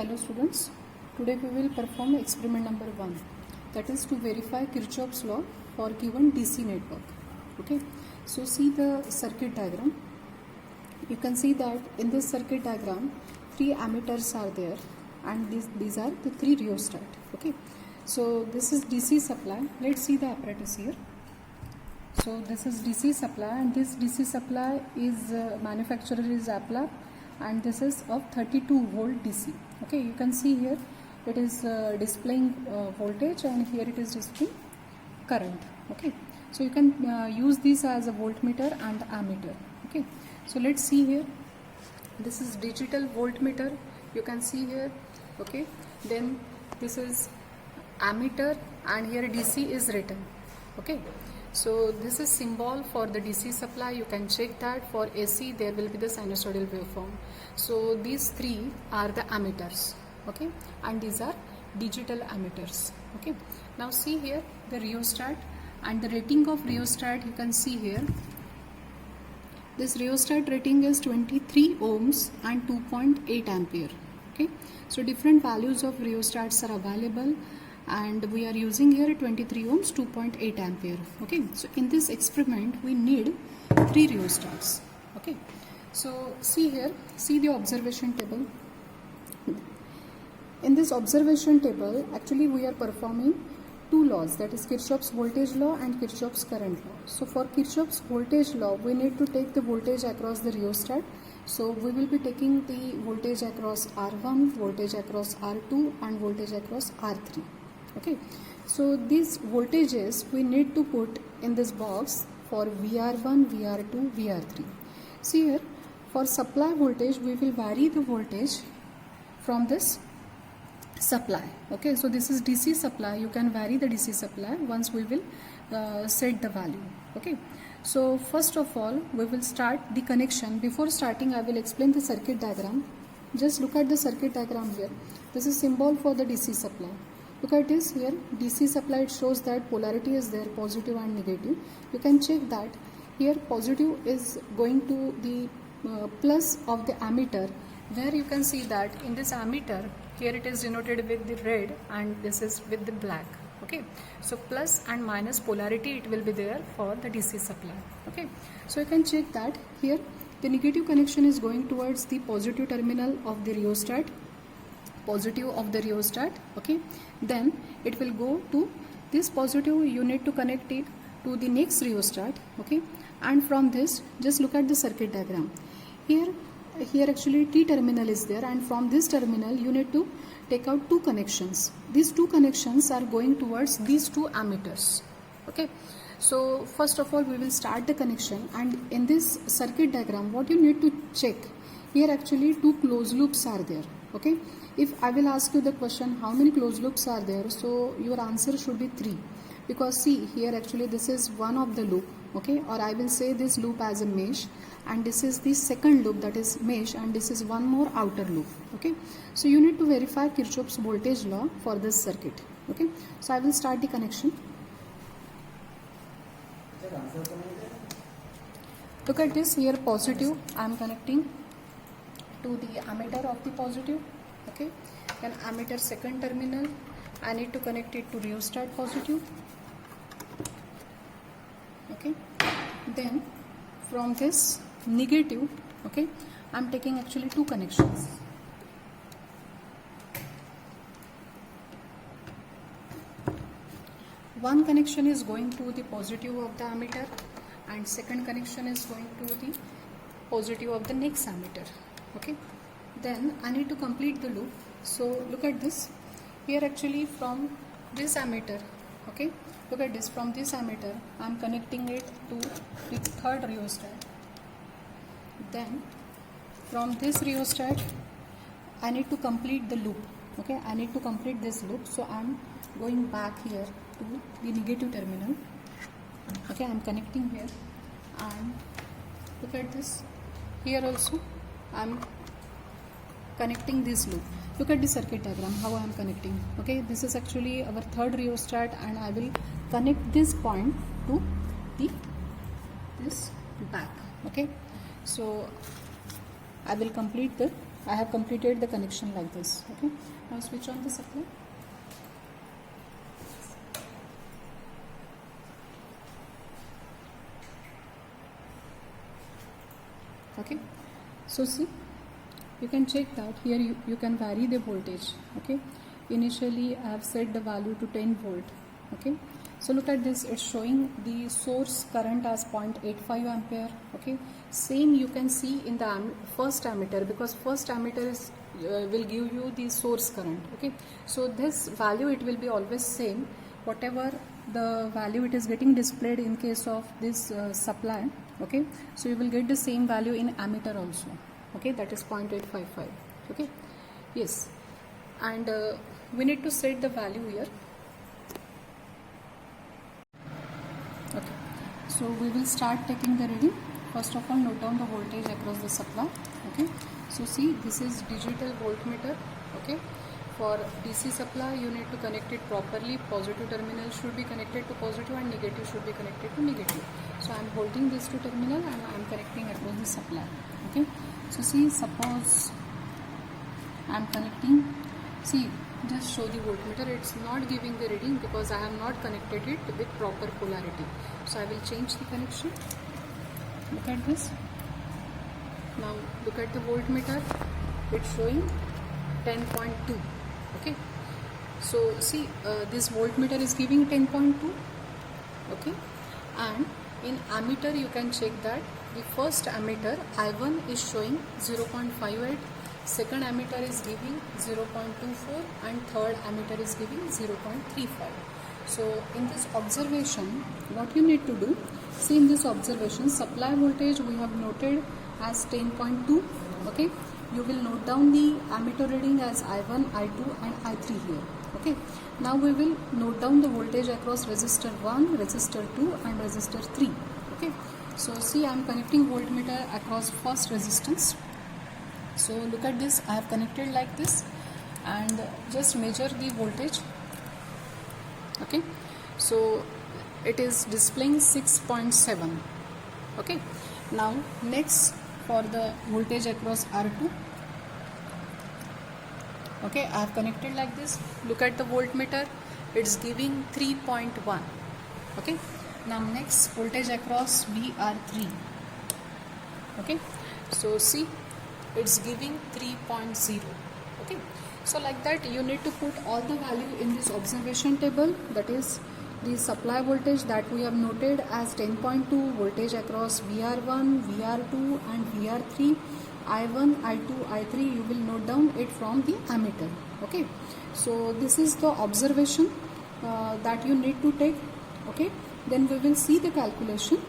Hello students, today we will perform experiment number 1, that is to verify Kirchhoff's law for given DC network. Okay, so see the circuit diagram. You can see that in this circuit diagram 3 ammeters are there and these are the 3 rheostat. Okay, so this is DC supply. Let's see the apparatus here. So this is DC supply and this DC supply is manufacturer is Aplar and this is of 32 volt DC. Okay, you can see here it is displaying voltage and here it is displaying current. Okay, so you can use this as a voltmeter and ammeter. Okay, so let's see here. This is digital voltmeter, you can see here. Okay, then this is ammeter and here DC is written. Okay, so this is symbol for the DC supply. You can check that. For AC there will be the sinusoidal waveform. So these 3 are the ammeters. Okay, and these are digital ammeters. Okay, now see here the rheostat and the rating of rheostat. You can see here this rheostat rating is 23 ohms and 2.8 ampere. Okay, so different values of rheostats are available and we are using here 23 ohms 2.8 ampere. Okay, so in this experiment we need 3 rheostats. Okay, so see here, see the observation table. In this observation table actually we are performing 2 laws, that is Kirchhoff's voltage law and Kirchhoff's current law. So for Kirchhoff's voltage law we need to take the voltage across the rheostat. So we will be taking the voltage across R1, voltage across R2 and voltage across R3. Okay, so these voltages we need to put in this box for VR1, VR2, VR3. See here, for supply voltage we will vary the voltage from this supply. Okay, so this is DC supply. You can vary the DC supply once we will set the value. Okay, so first of all we will start the connection. Before starting I will explain the circuit diagram. Just look at the circuit diagram here. This is symbol for the DC supply. Look at this here, DC supply, it shows that polarity is there, positive and negative. You can check that here positive is going to the plus of the ammeter, where you can see that in this ammeter here it is denoted with the red and this is with the black. Okay, so plus and minus polarity it will be there for the DC supply. Okay, so you can check that here the negative connection is going towards the positive terminal of the rheostat, positive of the rheostat. Okay, then it will go to this positive, you need to connect it to the next rheostat. Okay, and from this just look at the circuit diagram. Here actually T terminal is there and from this terminal you need to take out 2 connections. These 2 connections are going towards these 2 ammeters. Okay, so first of all we will start the connection, and in this circuit diagram what you need to check, here actually 2 closed loops are there. Okay, if I will ask you the question how many closed loops are there, so your answer should be 3, because see here actually this is one of the loop. Okay, or I will say this loop as a mesh and this is the second loop, that is mesh, and this is one more outer loop. Okay, so you need to verify Kirchhoff's voltage law for this circuit. Okay, so I will start the connection. Look at this here, positive I am connecting to the ammeter of the positive. Okay, then ammeter second terminal I need to connect it to rheostat positive. Okay, then from this negative, okay, I am taking actually 2 connections. One connection is going to the positive of the ammeter and second connection is going to the positive of the next ammeter. Okay, then I need to complete the loop. So look at this here, actually from this ammeter. Okay, look at this, from this ammeter I am connecting it to the third rheostat. Then from this rheostat I need to complete the loop. Okay, I need to complete this loop, so I am going back here to the negative terminal. Okay, I am connecting here and look at this, here also I am connecting this loop. Look at the circuit diagram how I am connecting. Okay, this is actually our third rheostat and I will connect this point to this back. Okay, so I will complete the I have completed the connection like this. Okay, now switch on the supply. Okay, so see, you can check that here you can vary the voltage. Okay, initially I have set the value to 10 volt. Okay, so look at this, it's showing the source current as 0.85 ampere. Okay, same you can see in the first ammeter, because first ammeter is will give you the source current. Okay, so this value it will be always same, whatever the value it is getting displayed in case of this supply. Okay, so you will get the same value in ammeter also. Okay, that is 0.855. Okay, yes, and we need to set the value here. Okay, so we will start taking the reading. First of all, note down the voltage across the supply. Okay, so see, this is digital voltmeter. Okay, for DC supply you need to connect it properly. Positive terminal should be connected to positive and negative should be connected to negative. So I am holding these two terminal and I am connecting across the supply. Okay, so see, suppose I am connecting, see, just show the voltmeter, it's not giving the reading because I have not connected it with proper polarity. So I will change the connection. Look at this. Now look at the voltmeter, it's showing 10.2. Okay, so see, this voltmeter is giving 10.2. Okay, and in ammeter you can check that the first ammeter I1 is showing 0.58, second ammeter is giving 0.24 and third ammeter is giving 0.35. So in this observation what you need to do, see, in this observation supply voltage we have noted as 10.2. Okay, you will note down the ammeter reading as I1, I2 and I3 here. Okay, now we will note down the voltage across resistor 1, resistor 2 and resistor 3. Okay, so see, I am connecting voltmeter across first resistance. So look at this, I have connected like this and just measure the voltage. Okay, so it is displaying 6.7. Okay, now next for the voltage across R2. Okay, I have connected like this. Look at the voltmeter, it's giving 3.1. Okay, now next voltage across VR3. Okay, so see, it's giving 3.0. Okay, so like that you need to put all the value in this observation table, that is the supply voltage that we have noted as 10.2, voltage across VR1, VR2 and VR3, I1, I2, I3, you will note down it from the ammeter. Okay, so this is the observation that you need to take. Okay, then we will see the calculation.